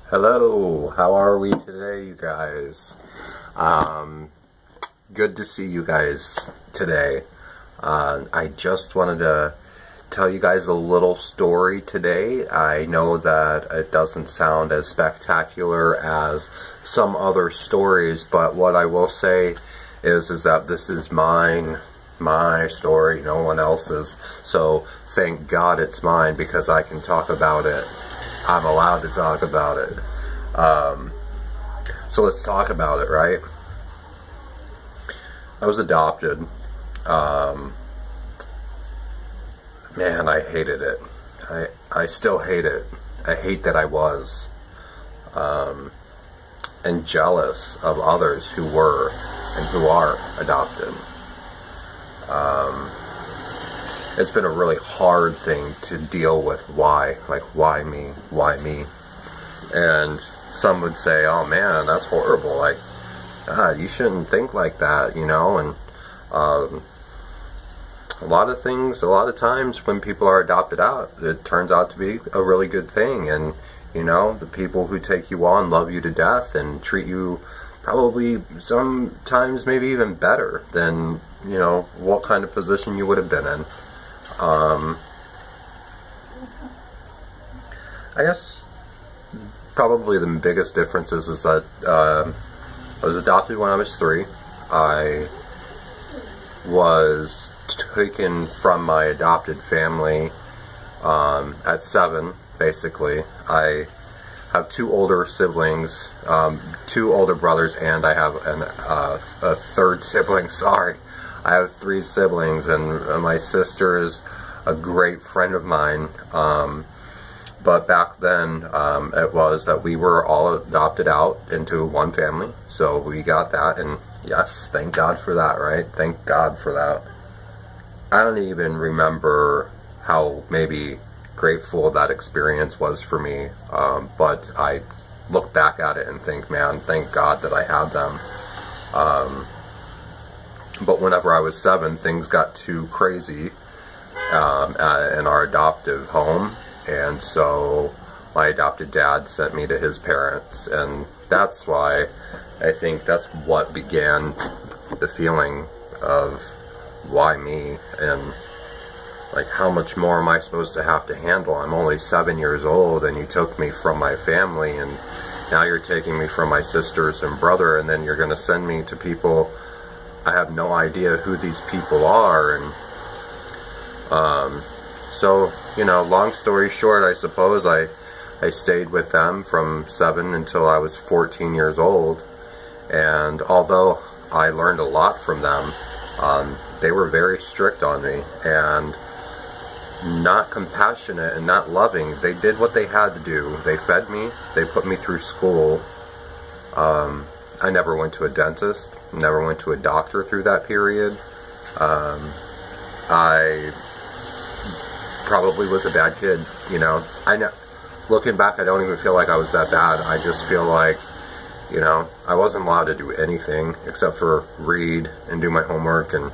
Hello, how are we today, you guys? Good to see you guys today. I just wanted to tell you guys a little story today. I know that it doesn't sound as spectacular as some other stories, but what I will say is that this is my story, no one else's. So thank God it's mine, because I can talk about it. I'm allowed to talk about it. So let's talk about it, right? I was adopted. Man, I hated it. I still hate it. I hate that I was. And jealous of others who were and who are adopted. It's been a really hard thing to deal with. Why? Like, why me? Why me? And some would say, oh man, that's horrible. Like, God, you shouldn't think like that, you know? And a lot of times when people are adopted out, it turns out to be a really good thing. And, you know, the people who take you on love you to death and treat you probably sometimes maybe even better than, you know, what kind of position you would have been in. I guess probably the biggest difference is that I was adopted when I was 3. I was taken from my adopted family at 7, basically. I have 2 older siblings, 2 older brothers, and I have a third sibling. Sorry, I have 3 siblings, and my sister is a great friend of mine. But back then, it was that we were all adopted out into one family, so we got that, and yes, thank God for that, right? Thank God for that. I don't even remember how maybe grateful that experience was for me, but I look back at it and think, man, thank God that I had them. But whenever I was 7, things got too crazy in our adoptive home. And so my adopted dad sent me to his parents, and that's why I think that's what began the feeling of why me, and like, how much more am I supposed to have to handle? I'm only 7 years old, and you took me from my family, and now you're taking me from my sisters and brother, and then you're going to send me to people I have no idea who these people are. And so, you know, long story short, I suppose I stayed with them from 7 until I was 14 years old. And although I learned a lot from them, they were very strict on me and not compassionate and not loving. They did what they had to do. They fed me. They put me through school. I never went to a dentist, never went to a doctor through that period. I probably was a bad kid, you know. Looking back, I don't even feel like I was that bad. I just feel like, you know, I wasn't allowed to do anything except for read and do my homework. And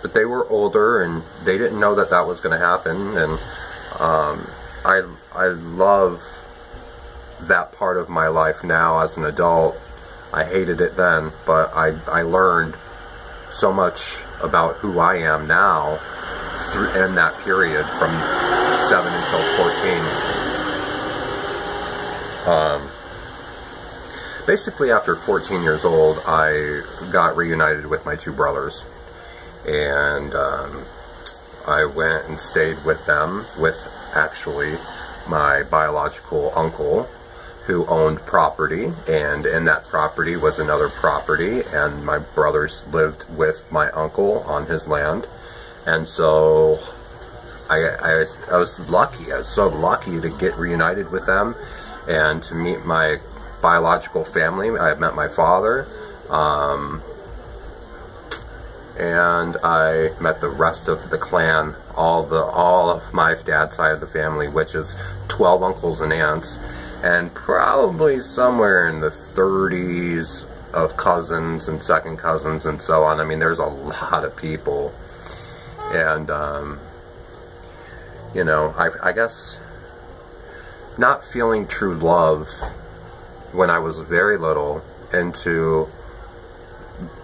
but they were older, and they didn't know that that was going to happen. And I love that part of my life now as an adult. I hated it then, but I learned so much about who I am now in that period from 7 until 14. Basically, after 14 years old, I got reunited with my 2 brothers, and I went and stayed with them, with actually my biological uncle, who owned property, and in that property was another property, and my brothers lived with my uncle on his land. And so I was lucky. I was so lucky to get reunited with them and to meet my biological family. I met my father, and I met the rest of the clan, all of my dad's side of the family, which is 12 uncles and aunts, and probably somewhere in the 30s of cousins and second cousins and so on. I mean, there's a lot of people. And you know, I guess not feeling true love when I was very little into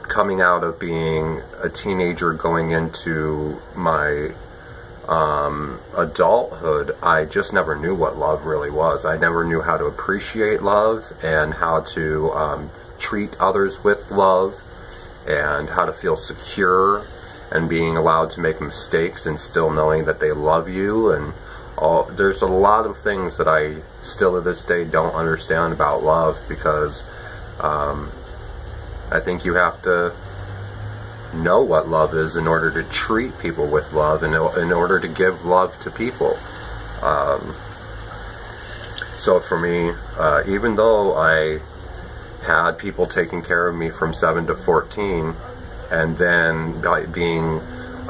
coming out of being a teenager going into my adulthood. I just never knew what love really was. I never knew how to appreciate love and how to treat others with love and how to feel secure and being allowed to make mistakes and still knowing that they love you. And there's a lot of things that I still to this day don't understand about love, because I think you have to know what love is in order to treat people with love and in order to give love to people. So for me, even though I had people taking care of me from 7 to 14, and then being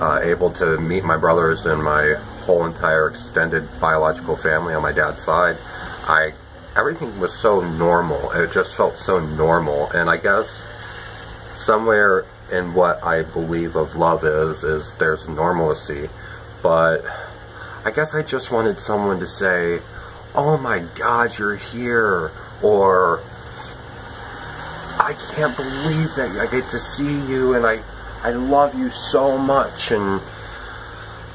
able to meet my brothers and my whole entire extended biological family on my dad's side, everything was so normal. It just felt so normal. And I guess somewhere in what I believe of love is there's normalcy. But I guess I just wanted someone to say, "Oh my God, you're here," or "I can't believe that I get to see you, and I love you so much," and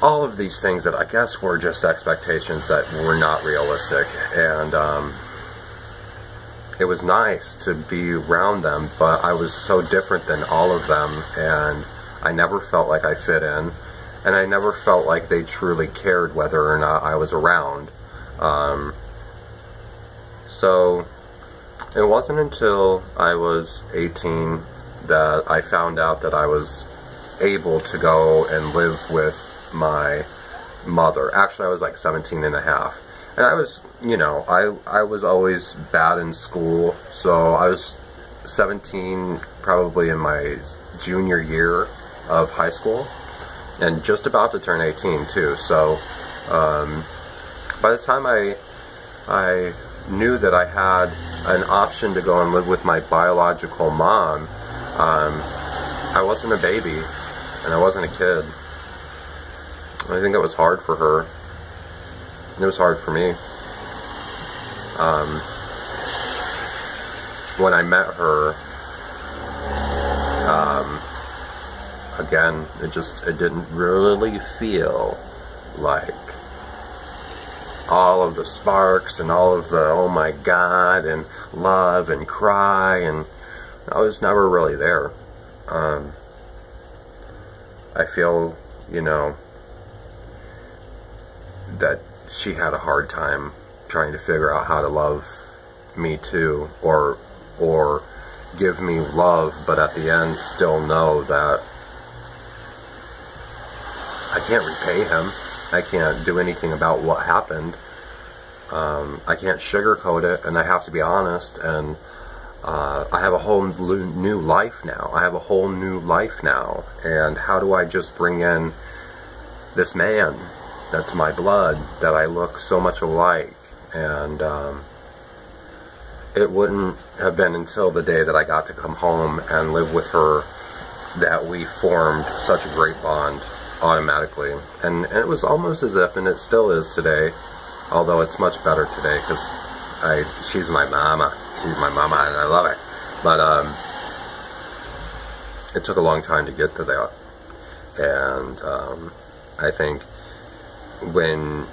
all of these things that I guess were just expectations that were not realistic. And it was nice to be around them, but I was so different than all of them, and I never felt like I fit in, and I never felt like they truly cared whether or not I was around. So it wasn't until I was 18 that I found out that I was able to go and live with my mother. Actually, I was like 17 and a half. And I was, you know, I was always bad in school. So I was 17 probably in my junior year of high school. And just about to turn 18 too. So by the time I knew that I had an option to go and live with my biological mom, I wasn't a baby and I wasn't a kid. I think it was hard for her. It was hard for me. When I met her, again, it didn't really feel like all of the sparks and all of the oh my God and love and cry, and I was never really there. I feel, you know, that she had a hard time trying to figure out how to love me too, or give me love, but at the end still know that I can't repay him. I can't do anything about what happened. I can't sugarcoat it, and I have to be honest. And I have a whole new life now. I have a whole new life now. And how do I just bring in this man that's my blood, that I look so much alike? And it wouldn't have been until the day that I got to come home and live with her that we formed such a great bond automatically. And it was almost as if, and it still is today, although it's much better today because she's my mama. She's my mama and I love her. But it took a long time to get to that. And I think when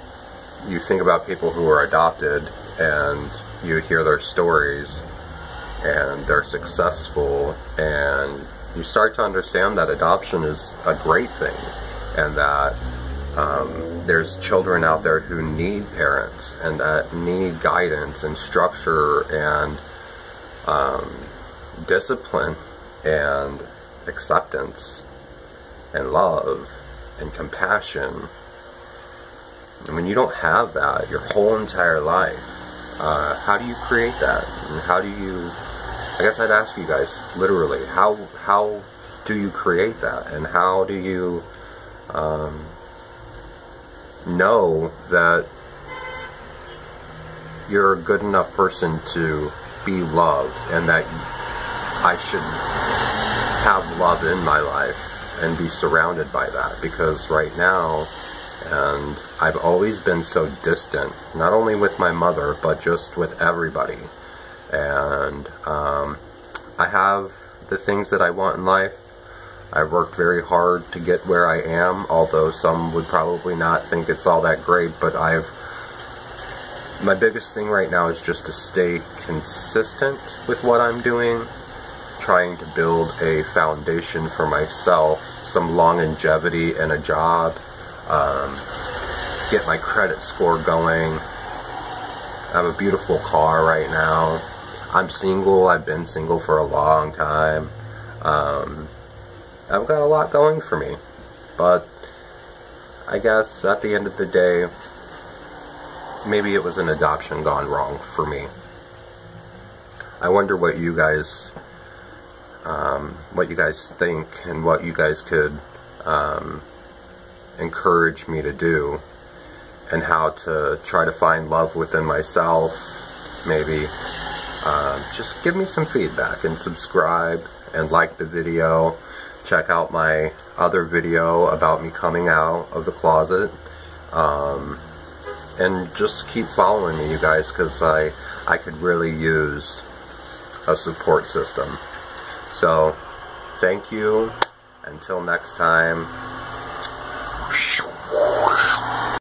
you think about people who are adopted and you hear their stories and they're successful, and you start to understand that adoption is a great thing, and that there's children out there who need parents and that need guidance and structure and discipline and acceptance and love and compassion. And when you don't have that your whole entire life, how do you create that? And how do you, I guess I'd ask you guys literally, how do you create that? And how do you know that you're a good enough person to be loved, and that I should have love in my life and be surrounded by that? Because right now, and I've always been so distant, not only with my mother, but just with everybody. And I have the things that I want in life. I've worked very hard to get where I am, although some would probably not think it's all that great, but my biggest thing right now is just to stay consistent with what I'm doing, trying to build a foundation for myself, some longevity in a job, get my credit score going. I have a beautiful car right now. I'm single. I've been single for a long time. I've got a lot going for me, but I guess at the end of the day, maybe it was an adoption gone wrong for me. I wonder what you guys think, and what you guys could encourage me to do, and how to try to find love within myself. Maybe just give me some feedback, and subscribe and like the video. Check out my other video about me coming out of the closet. And just keep following me, you guys, because I could really use a support system. So, thank you. Until next time.